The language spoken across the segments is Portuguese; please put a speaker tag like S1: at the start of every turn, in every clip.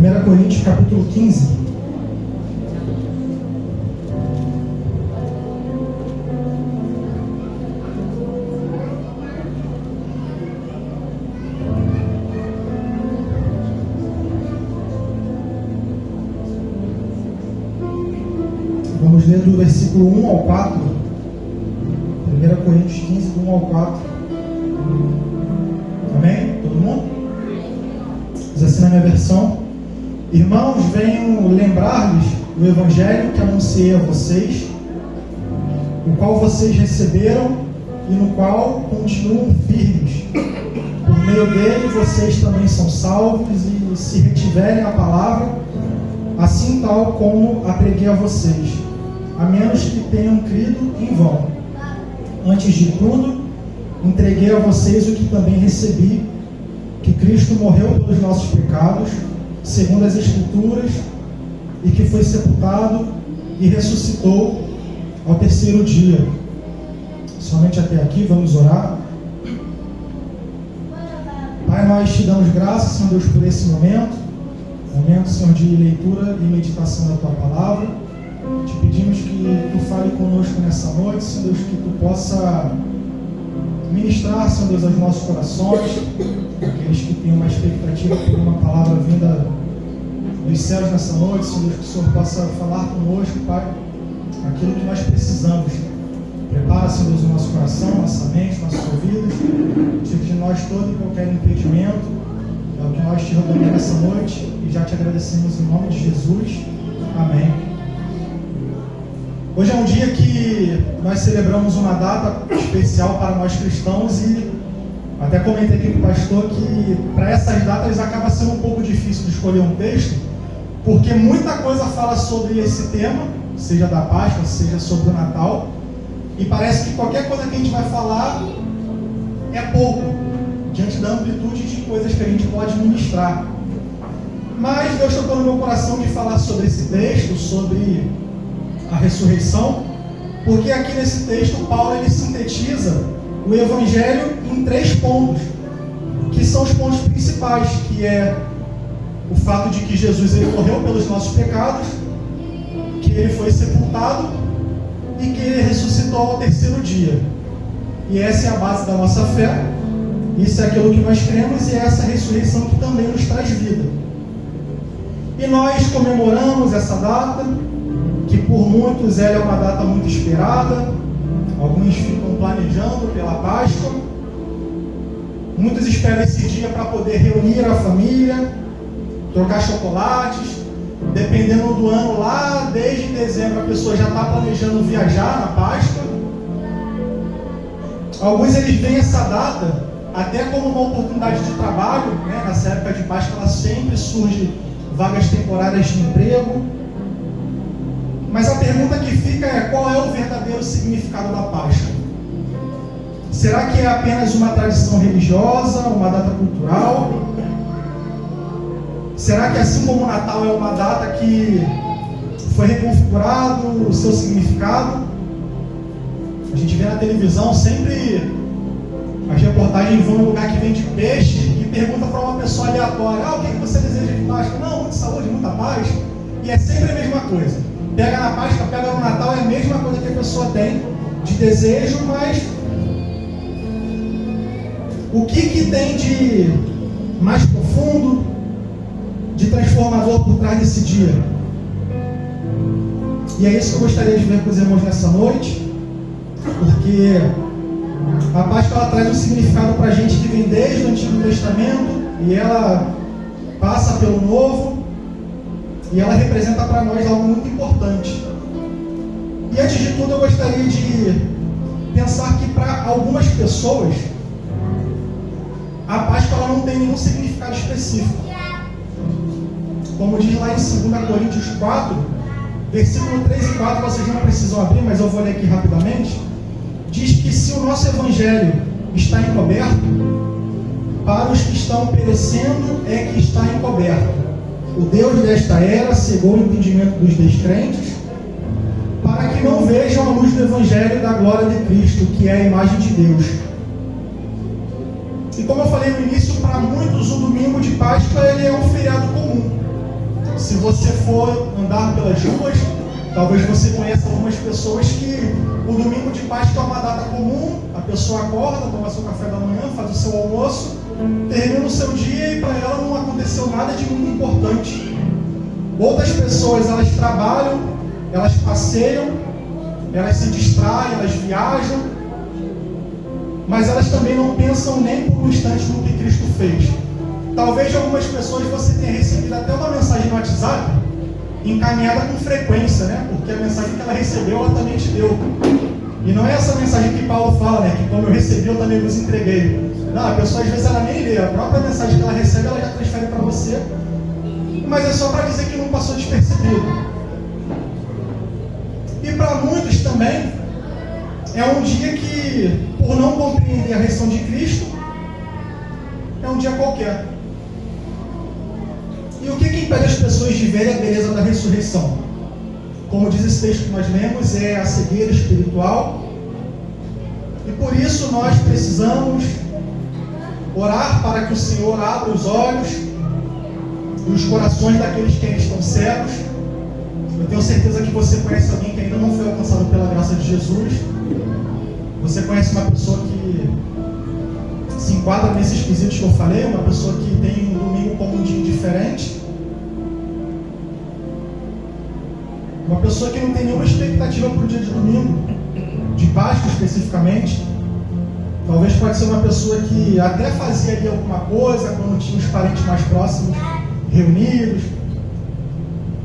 S1: 1 Coríntios capítulo 15. Vamos ler do versículo 1 ao 4. 1 Coríntios 15, do 1 ao 4. Amém? Todo mundo? Diz assim na minha versão: Irmãos, venho lembrar-lhes do Evangelho que anunciei a vocês, o qual vocês receberam e no qual continuam firmes. Por meio dele vocês também são salvos, e se retiverem a palavra, assim tal como a preguei a vocês, a menos que tenham crido em vão. Antes de tudo, entreguei a vocês o que também recebi, que Cristo morreu pelos nossos pecados, segundo as Escrituras, e que foi sepultado e ressuscitou ao terceiro dia. Somente até aqui, vamos orar. Pai, nós te damos graças, Senhor Deus, por esse momento, Senhor, de leitura e meditação da Tua Palavra. Te pedimos que Tu fale conosco nessa noite, Senhor Deus, que Tu possa ministrar, Senhor Deus, aos nossos corações, aqueles que têm uma expectativa por uma palavra vinda dos céus nessa noite, Senhor Deus, que o Senhor possa falar conosco, Pai, aquilo que nós precisamos. Prepara, Senhor Deus, o nosso coração, nossa mente, nossos ouvidos, tira de nós todo e qualquer impedimento. É o que nós te rogamos nessa noite e já te agradecemos em nome de Jesus. Amém. Hoje é um dia que nós celebramos uma data especial para nós cristãos e até comentei aqui com o pastor que para essas datas acaba sendo um pouco difícil de escolher um texto, porque muita coisa fala sobre esse tema, seja da Páscoa, seja sobre o Natal, e parece que qualquer coisa que a gente vai falar é pouco, diante da amplitude de coisas que a gente pode ministrar. Mas Deus tocou no meu coração de falar sobre esse texto, sobre a ressurreição, porque aqui nesse texto Paulo ele sintetiza o Evangelho em 3 pontos, que são os pontos principais, que é o fato de que Jesus ele morreu pelos nossos pecados, que ele foi sepultado e que ele ressuscitou ao terceiro dia. E essa é a base da nossa fé, isso é aquilo que nós cremos e é essa ressurreição que também nos traz vida. E nós comemoramos essa data, que por muitos ela é uma data muito esperada, alguns ficam planejando pela Páscoa, muitos esperam esse dia para poder reunir a família, trocar chocolates, dependendo do ano lá, desde dezembro a pessoa já está planejando viajar na Páscoa. Alguns eles veem essa data até como uma oportunidade de trabalho, né? Nessa época de Páscoa ela sempre surge vagas temporárias de emprego. Mas a pergunta que fica é: qual é o verdadeiro significado da Páscoa? Será que é apenas uma tradição religiosa, uma data cultural? Será que assim como o Natal é uma data que foi reconfigurado o seu significado? A gente vê na televisão sempre as reportagens vão num lugar que vende peixe e pergunta para uma pessoa aleatória: o que você deseja de Páscoa? Não, muita saúde, muita paz. E é sempre a mesma coisa. Pega na Páscoa, pega no Natal, é a mesma coisa que a pessoa tem de desejo, mas o que tem de mais profundo, de transformador por trás desse dia? E é isso que eu gostaria de ver com os irmãos nessa noite, porque a Páscoa ela traz um significado para a gente que vem desde o Antigo Testamento e ela passa pelo Novo. E ela representa para nós algo muito importante. E antes de tudo eu gostaria de pensar que para algumas pessoas a Páscoa ela não tem nenhum significado específico. Como diz lá em 2 Coríntios 4, versículo 3 e 4, vocês não precisam abrir, mas eu vou ler aqui rapidamente. Diz que se o nosso Evangelho está encoberto, para os que estão perecendo é que está encoberto. O Deus desta era cegou o entendimento dos descrentes, para que não vejam a luz do Evangelho da glória de Cristo, que é a imagem de Deus. E como eu falei no início, para muitos o domingo de Páscoa ele é um feriado comum. Se você for andar pelas ruas, talvez você conheça algumas pessoas que o domingo de Páscoa é uma data comum, a pessoa acorda, toma seu café da manhã, faz o seu almoço, termina o seu dia e para ela não aconteceu nada de muito importante. Outras pessoas, elas trabalham, elas passeiam, elas se distraem, elas viajam, mas elas também não pensam nem por um instante no que Cristo fez. Talvez de algumas pessoas você tenha recebido até uma mensagem no WhatsApp, encaminhada com frequência, né? Porque a mensagem que ela recebeu, ela também te deu. E não é essa mensagem que Paulo fala, né? Que como eu recebi, eu também vos entreguei. Não, a pessoa às vezes ela nem lê, a própria mensagem que ela recebe, ela já transfere para você. Mas é só para dizer que não passou despercebido. E para muitos também, é um dia que, por não compreender a ressurreição de Cristo, é um dia qualquer. E o que impede as pessoas de verem a beleza da ressurreição? Como diz esse texto que nós lemos, é a cegueira espiritual. E por isso nós precisamos orar para que o Senhor abra os olhos e os corações daqueles que ainda estão cegos. Eu tenho certeza que você conhece alguém que ainda não foi alcançado pela graça de Jesus. Você conhece uma pessoa que se enquadra nesses quesitos que eu falei, uma pessoa que tem um domingo como um dia diferente, uma pessoa que não tem nenhuma expectativa para o dia de domingo, de Páscoa especificamente. Talvez pode ser uma pessoa que até fazia ali alguma coisa quando tinha os parentes mais próximos reunidos.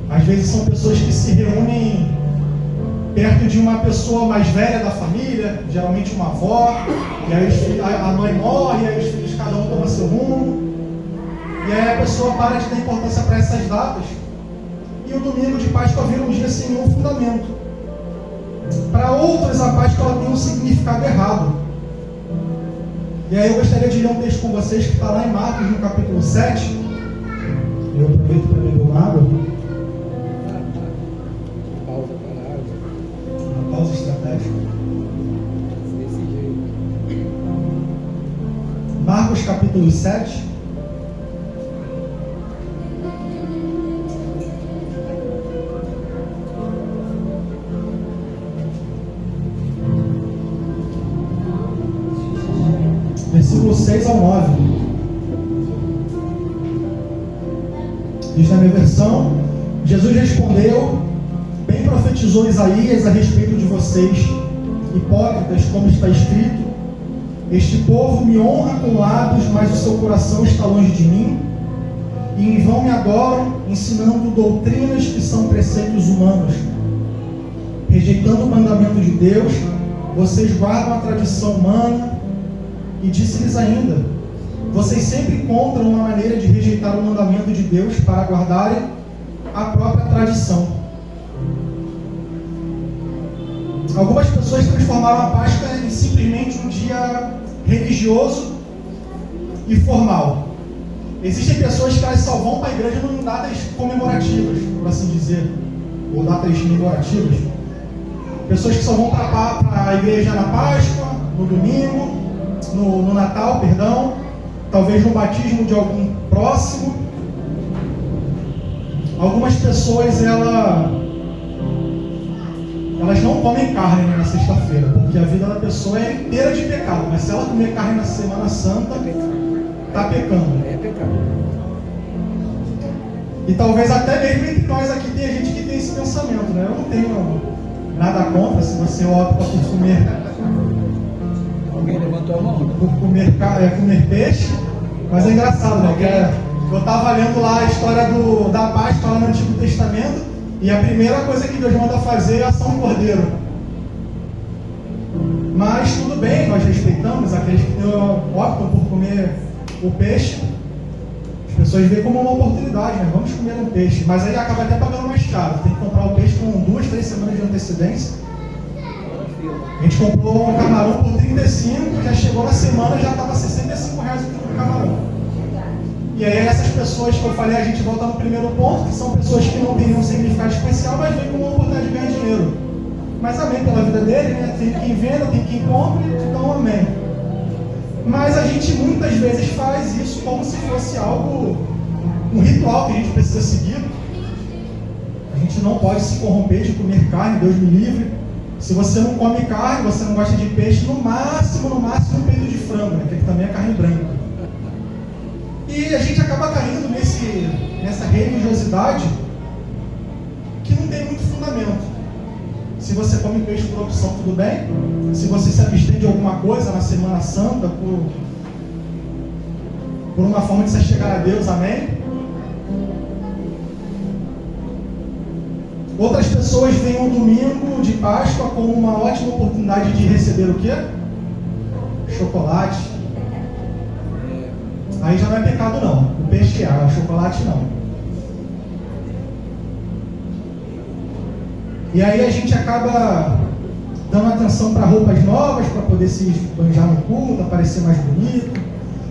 S1: Às vezes são pessoas que se reúnem perto de uma pessoa mais velha da família, geralmente uma avó, e aí a mãe morre, e aí os filhos cada um toma seu rumo, e aí a pessoa para de dar importância para essas datas, e o domingo de Páscoa vira um dia sem nenhum fundamento. Para outros, a Páscoa ela tem um significado errado. E aí eu gostaria de ler um texto com vocês que está lá em Marcos, no capítulo 7. Eu aproveito para beber uma água. Pausa estratégica. Marcos capítulo 7. Versículo 6 ao 9. Diz na minha versão: Jesus respondeu: bem profetizou Isaías a respeito de vocês, hipócritas, como está escrito: este povo me honra com lábios, mas o seu coração está longe de mim, e em vão me adoram, ensinando doutrinas que são preceitos humanos. Rejeitando o mandamento de Deus, vocês guardam a tradição humana. E disse-lhes ainda: vocês sempre encontram uma maneira de rejeitar o mandamento de Deus para guardarem a própria tradição. Algumas pessoas transformaram a Páscoa em simplesmente um dia religioso e formal. Existem pessoas que elas só vão para a igreja em datas comemorativas, por assim dizer, ou datas memorativas. Pessoas que só vão para a igreja na Páscoa, no domingo, no Natal, perdão, talvez no batismo de algum próximo. Algumas pessoas elas não comem carne, né, na sexta-feira, porque a vida da pessoa é inteira de pecado, mas se ela comer carne na Semana Santa, está pecando.
S2: É pecado.
S1: E talvez até mesmo entre nós aqui tem gente que tem esse pensamento, né? Eu não tenho nada contra se você opta por comer.
S2: Alguém levantou a mão?
S1: Por comer peixe, mas é engraçado, né? Que eu estava lendo lá a história da Páscoa lá no Antigo Testamento, e a primeira coisa que Deus manda fazer é assar um cordeiro. Mas tudo bem, nós respeitamos aqueles que optam por comer o peixe. As pessoas veem como uma oportunidade, né? Vamos comer um peixe, mas aí acaba até pagando mais caro. Tem que comprar o peixe com 2-3 semanas de antecedência. A gente comprou um camarão por 35, já chegou na semana, já estava R$65 o quilo do camarão. E aí essas pessoas que eu falei, a gente volta no primeiro ponto, que são pessoas que não têm nenhum significado especial, mas vêm com uma oportunidade de ganhar dinheiro. Mas amém pela vida dele, né? Tem quem venda, tem quem compre, então amém. Mas a gente muitas vezes faz isso como se fosse algo, um ritual que a gente precisa seguir. A gente não pode se corromper de comer carne, Deus me livre. Se você não come carne, você não gosta de peixe, no máximo um peito de frango, né? Que também é carne branca. E a gente acaba caindo nessa religiosidade que não tem muito fundamento. Se você come peixe por opção, tudo bem. Se você se abstém de alguma coisa na Semana Santa, por uma forma de se chegar a Deus, amém? Outras pessoas veem o domingo de Páscoa como uma ótima oportunidade de receber o quê? Chocolate. Aí já não é pecado não. O peixe é, o chocolate não. E aí a gente acaba dando atenção para roupas novas, para poder se banjar no culto, aparecer mais bonito.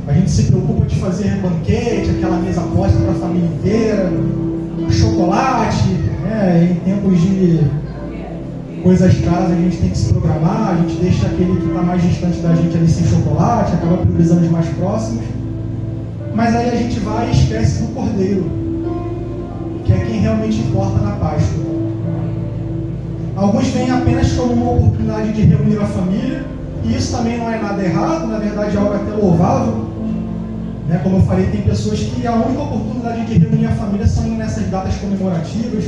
S1: A gente se preocupa de fazer banquete, aquela mesa posta para a família inteira, chocolate, né? Em tempos de coisas caras a gente tem que se programar, a gente deixa aquele que está mais distante da gente ali sem chocolate, acaba priorizando os mais próximos. Mas aí a gente vai e esquece do Cordeiro, que é quem realmente importa na Páscoa. Alguns veem apenas como uma oportunidade de reunir a família, e isso também não é nada errado, na verdade é algo até louvável. Né? Como eu falei, tem pessoas que a única oportunidade de reunir a família são nessas datas comemorativas.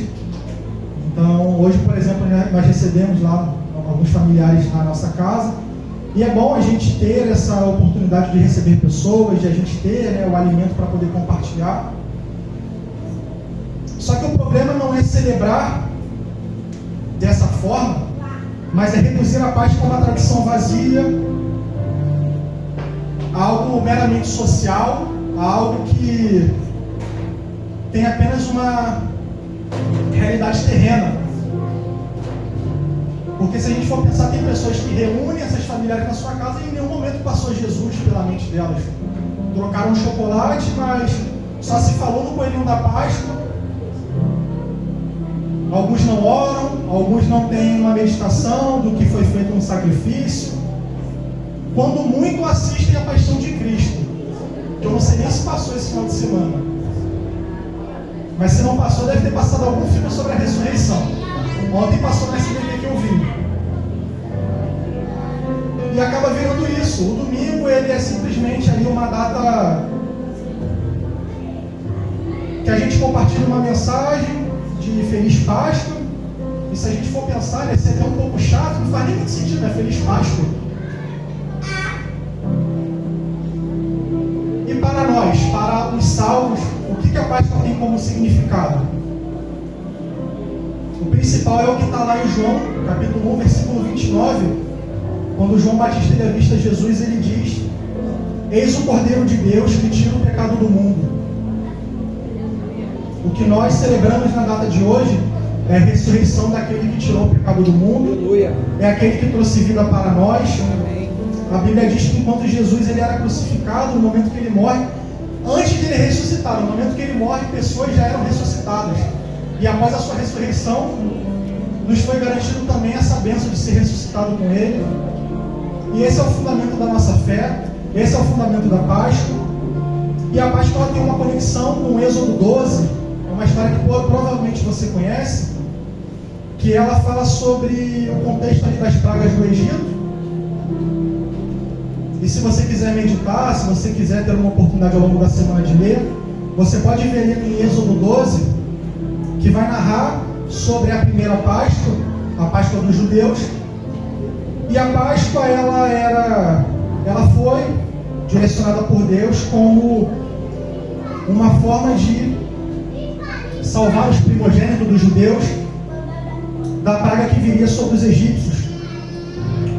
S1: Então, hoje, por exemplo, nós recebemos lá alguns familiares na nossa casa, e é bom a gente ter essa oportunidade de receber pessoas, de a gente ter, né, o alimento para poder compartilhar. Só que o problema não é celebrar dessa forma, mas é reduzir a Páscoa a uma tradição vazia, a algo meramente social, a algo que tem apenas uma realidade terrena. Porque se a gente for pensar, tem pessoas que reúnem essas familiares na sua casa e em nenhum momento passou Jesus pela mente delas. Trocaram chocolate, mas só se falou no coelhinho da Páscoa. Alguns não oram, alguns não têm uma meditação do que foi feito um sacrifício. Quando muito assistem a Paixão de Cristo, que eu não sei nem se passou esse final de semana, mas se não passou, deve ter passado algum filme sobre a ressurreição. Ontem passou na SBT que eu vi. E acaba virando isso. O domingo ele é simplesmente ali uma data que a gente compartilha uma mensagem de Feliz Páscoa. E se a gente for pensar, né, ser até um pouco chato, não faz nem muito sentido, né? Feliz Páscoa. E para nós, para os salvos, o que a Páscoa tem como significado? O principal é o que está lá em João, capítulo 1, versículo 29, quando João Batista ele avista Jesus, ele diz: eis o Cordeiro de Deus que tira o pecado do mundo. O que nós celebramos na data de hoje é a ressurreição daquele que tirou o pecado do mundo. Aleluia. É aquele que trouxe vida para nós. Amém. A Bíblia diz que enquanto Jesus ele era crucificado, no momento que ele morre, antes de ele ressuscitar, no momento que ele morre, pessoas já eram ressuscitadas. E após a sua ressurreição, nos foi garantido também essa bênção de ser ressuscitado com ele. E esse é o fundamento da nossa fé, esse é o fundamento da Páscoa. E a Páscoa ela tem uma conexão com o Êxodo 12, é uma história que provavelmente você conhece, que ela fala sobre o contexto ali das pragas do Egito. E se você quiser meditar, se você quiser ter uma oportunidade ao longo da semana de ler, você pode ver ali em Êxodo 12, que vai narrar sobre a primeira Páscoa, a Páscoa dos judeus. E a Páscoa ela foi direcionada por Deus como uma forma de salvar os primogênitos dos judeus da praga que viria sobre os egípcios.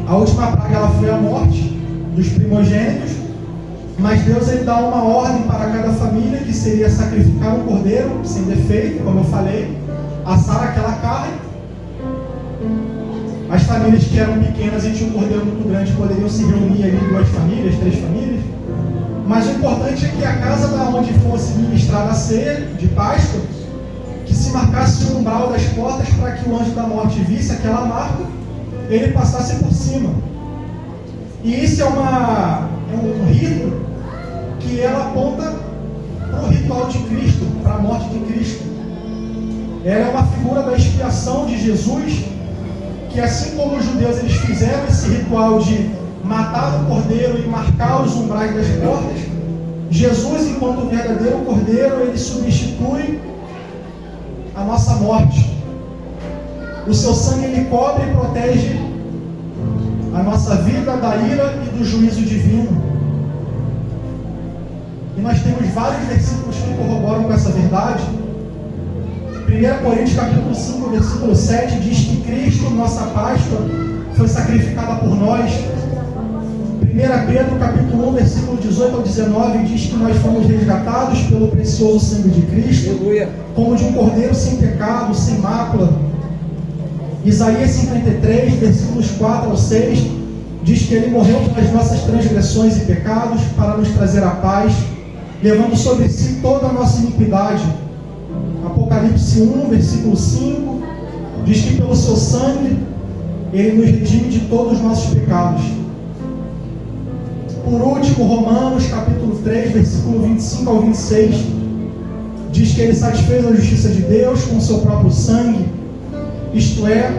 S1: A última praga ela foi a morte dos primogênitos, mas Deus ele dá uma ordem para cada família, que seria sacrificar um cordeiro sem defeito, como eu falei, assar aquela carne. As famílias que eram pequenas e tinham um cordeiro muito grande poderiam se reunir ali, 2 famílias, 3 famílias. Mas o importante é que a casa da onde fosse ministrada a ceia de Páscoa, que se marcasse o umbral das portas para que o anjo da morte visse aquela marca, ele passasse por cima. E isso é um rito que ela aponta para o ritual de Cristo, para a morte de Cristo. Ela é uma figura da expiação de Jesus, que assim como os judeus eles fizeram esse ritual de matar o cordeiro e marcar os umbrais das portas, Jesus, enquanto o verdadeiro cordeiro, ele substitui a nossa morte. O seu sangue ele cobre e protege a nossa vida da ira e do juízo divino. E nós temos vários versículos que corroboram com essa verdade. 1 Coríntios capítulo 5, versículo 7 diz que Cristo, nossa Páscoa, foi sacrificada por nós. 1 Pedro capítulo 1, versículo 18 ao 19 diz que nós fomos resgatados pelo precioso sangue de Cristo, como de um cordeiro sem pecado, sem mácula. Isaías 53, versículos 4 ao 6 diz que Ele morreu pelas nossas transgressões e pecados para nos trazer a paz, levando sobre si toda a nossa iniquidade. Apocalipse 1, versículo 5 diz que pelo seu sangue Ele nos redime de todos os nossos pecados. Por último, Romanos capítulo 3, versículo 25 ao 26 diz que Ele satisfez a justiça de Deus com o seu próprio sangue, isto é,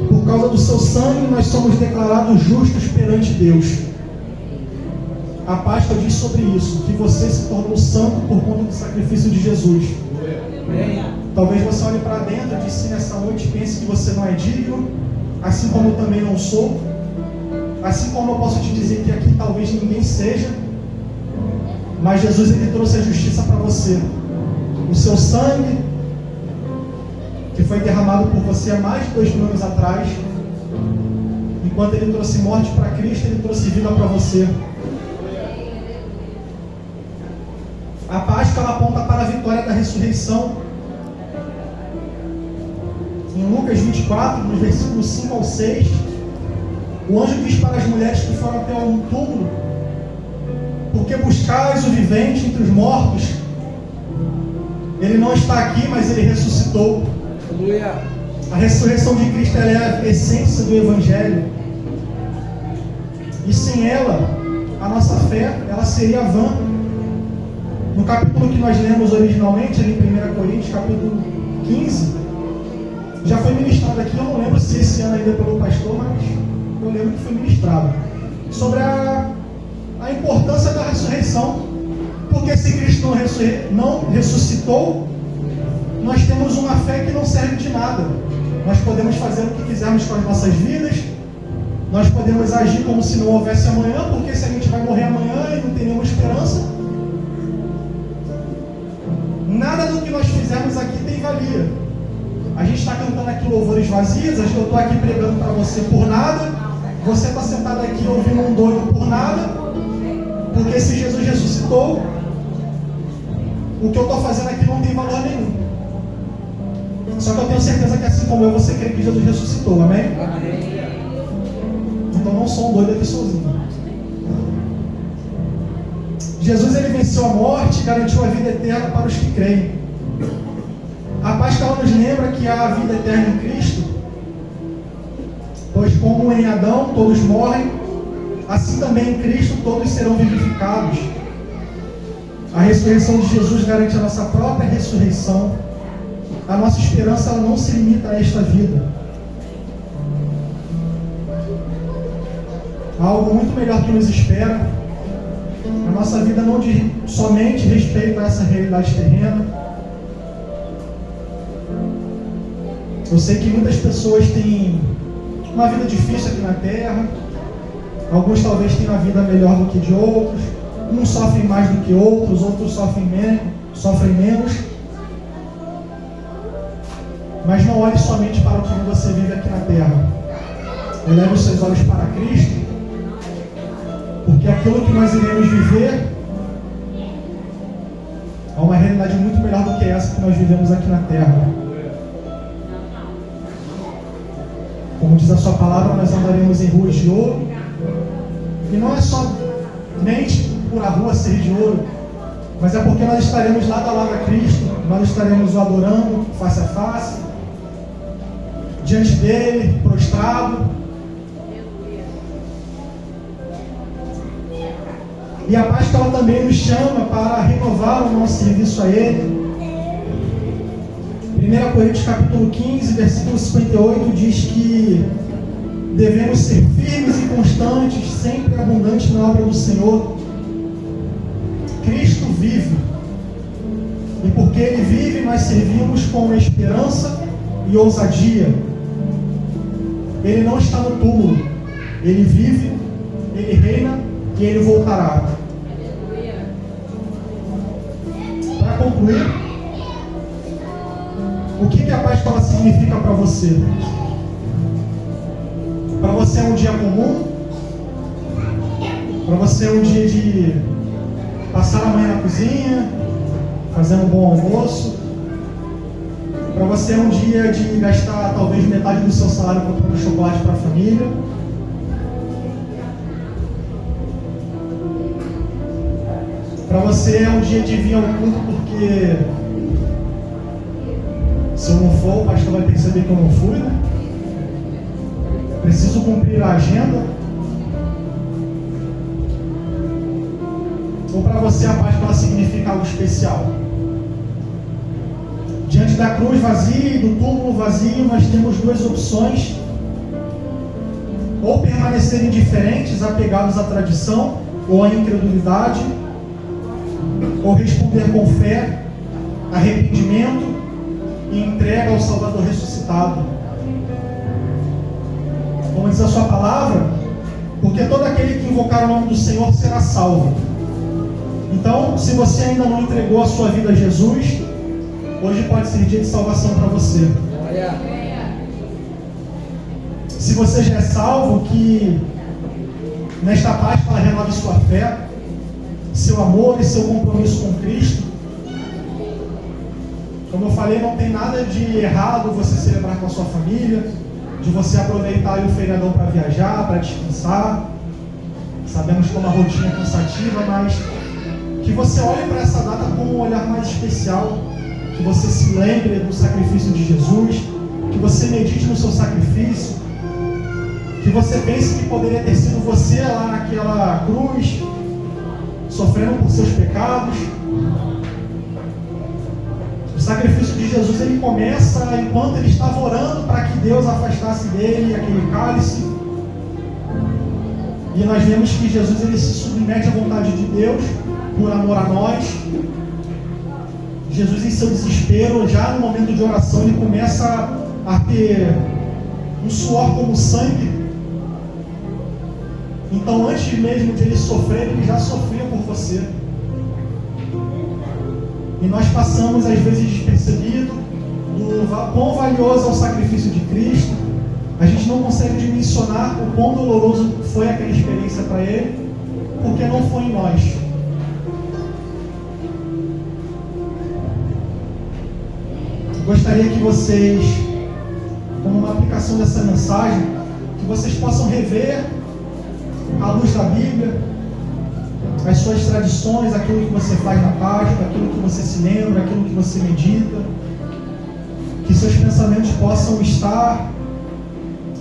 S1: por causa do seu sangue nós somos declarados justos perante Deus. A Páscoa diz sobre isso, que você se tornou santo por conta do sacrifício de Jesus. Talvez você olhe para dentro de si nessa noite e pense que você não é digno, assim como eu também não sou, assim como eu posso te dizer que aqui talvez ninguém seja, mas Jesus ele trouxe a justiça para você. O seu sangue, que foi derramado por você há mais de 2000 anos atrás, enquanto ele trouxe morte para Cristo, ele trouxe vida para você. A Páscoa ela aponta para a vitória da ressurreição. Em Lucas 24, nos versículos 5 ao 6, o anjo diz para as mulheres que foram até um túmulo: porque buscais o vivente entre os mortos? Ele não está aqui, mas ele ressuscitou. Aleluia. A ressurreição de Cristo ela é a essência do Evangelho. E sem ela, a nossa fé ela seria vã. No capítulo que nós lemos originalmente, ali em 1 Coríntios, capítulo 15, já foi ministrado aqui, eu não lembro se esse ano ainda pelo pastor, mas eu lembro que foi ministrado, sobre a importância da ressurreição. Porque se Cristo não ressuscitou, nós temos uma fé que não serve de nada. Nós podemos fazer o que quisermos com as nossas vidas, nós podemos agir como se não houvesse amanhã, porque se a gente vai morrer amanhã e não tem nenhuma esperança, nada do que nós fizermos aqui tem valia. A gente está cantando aqui louvores vazios, eu estou aqui pregando para você por nada, você está sentado aqui ouvindo um doido por nada, porque se Jesus ressuscitou, o que eu estou fazendo aqui não tem valor nenhum. Só que eu tenho certeza que assim como eu, você crê que Jesus ressuscitou, amém? Então não sou um doido aqui sozinho. Jesus ele venceu a morte e garantiu a vida eterna para os que creem. A Páscoa nos lembra que há a vida eterna em Cristo, pois como em Adão todos morrem, assim também em Cristo todos serão vivificados. A ressurreição de Jesus garante a nossa própria ressurreição. A nossa esperança ela não se limita a esta vida. Há algo muito melhor que nos espera. A nossa vida não diz somente respeito a essa realidade terrena. Eu sei que muitas pessoas têm uma vida difícil aqui na Terra. Alguns talvez tenham uma vida melhor do que de outros. Uns sofrem mais do que outros, outros sofrem menos. Mas não olhe somente para o que você vive aqui na Terra. Eleve os seus olhos para Cristo, porque aquilo que nós iremos viver é uma realidade muito melhor do que essa que nós vivemos aqui na Terra. Como diz a sua palavra, nós andaremos em ruas de ouro. E não é somente por a rua ser de ouro, mas é porque nós estaremos lado a lado a Cristo, nós estaremos o adorando face a face, diante dele, prostrado. E a Páscoa ela também nos chama para renovar o nosso serviço a ele. 1 Coríntios capítulo 15, versículo 58 diz que devemos ser firmes e constantes, sempre abundantes na obra do Senhor. Cristo vive. E porque Ele vive, nós servimos com esperança e ousadia. Ele não está no túmulo. Ele vive, Ele reina e Ele voltará. Para concluir, o que a Páscoa significa para você? Para você é um dia comum? Para você é um dia de passar a manhã na cozinha, fazer um bom almoço? Para você é um dia de gastar talvez metade do seu salário comprando chocolate para a família? Para você é um dia de vir ao culto porque se eu não for, o pastor vai perceber que eu não fui, né? Preciso cumprir a agenda. Ou para você a Páscoa significa algo especial? Diante da cruz vazia e do túmulo vazio, nós temos duas opções: ou permanecer indiferentes, apegados à tradição ou à incredulidade, ou responder com fé, arrependimento e entrega ao Salvador ressuscitado. Como diz a sua palavra, porque todo aquele que invocar o nome do Senhor será salvo. Então, se você ainda não entregou a sua vida a Jesus, hoje pode ser dia de salvação para você. Se você já é salvo, que nesta Páscoa ela renove sua fé, seu amor e seu compromisso com Cristo. Como eu falei, não tem nada de errado você celebrar com a sua família, de você aproveitar o feriadão para viajar, para descansar. Sabemos que é uma rotina cansativa, mas que você olhe para essa data com um olhar mais especial, que você se lembre do sacrifício de Jesus, que você medite no seu sacrifício, que você pense que poderia ter sido você lá naquela cruz, sofrendo por seus pecados. O sacrifício de Jesus, ele começa enquanto ele estava orando para que Deus afastasse dele aquele cálice. E nós vemos que Jesus, ele se submete à vontade de Deus por amor a nós. Jesus, em seu desespero, já no momento de oração, ele começa a ter um suor como sangue. Então, antes mesmo de ele sofrer, ele já sofria por você. E nós passamos, às vezes, despercebido do quão valioso é o sacrifício de Cristo. A gente não consegue dimensionar o quão doloroso foi aquela experiência para Ele, porque não foi em nós. Gostaria que vocês, como uma aplicação dessa mensagem, que vocês possam rever à luz da Bíblia as suas tradições, aquilo que você faz na Páscoa, aquilo que você se lembra, aquilo que você medita, que seus pensamentos possam estar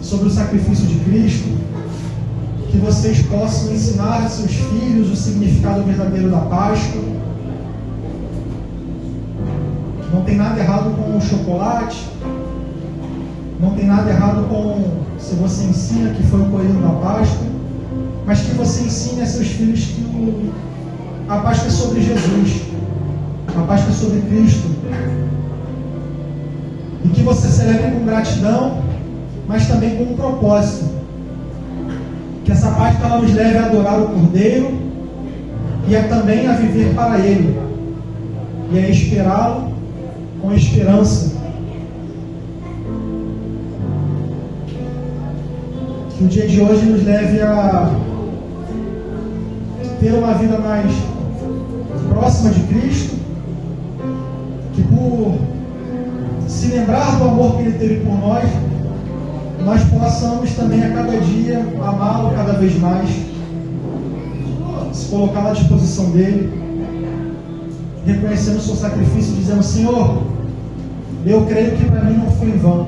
S1: sobre o sacrifício de Cristo, que vocês possam ensinar a seus filhos o significado verdadeiro da Páscoa. Não tem nada errado com o chocolate, não tem nada errado com se você ensina que foi o coelho da Páscoa, mas que você ensine a seus filhos que a Páscoa é sobre Jesus, a Páscoa é sobre Cristo, e que você celebre com gratidão, mas também com um propósito, que essa Páscoa ela nos leve a adorar o Cordeiro e também a viver para Ele e a esperá-lo com esperança. Que o dia de hoje nos leve a ter uma vida mais próxima de Cristo, que por se lembrar do amor que Ele teve por nós possamos também a cada dia amá-lo cada vez mais, se colocar à disposição dEle, reconhecendo o seu sacrifício, dizendo: Senhor, eu creio que para mim não foi em vão.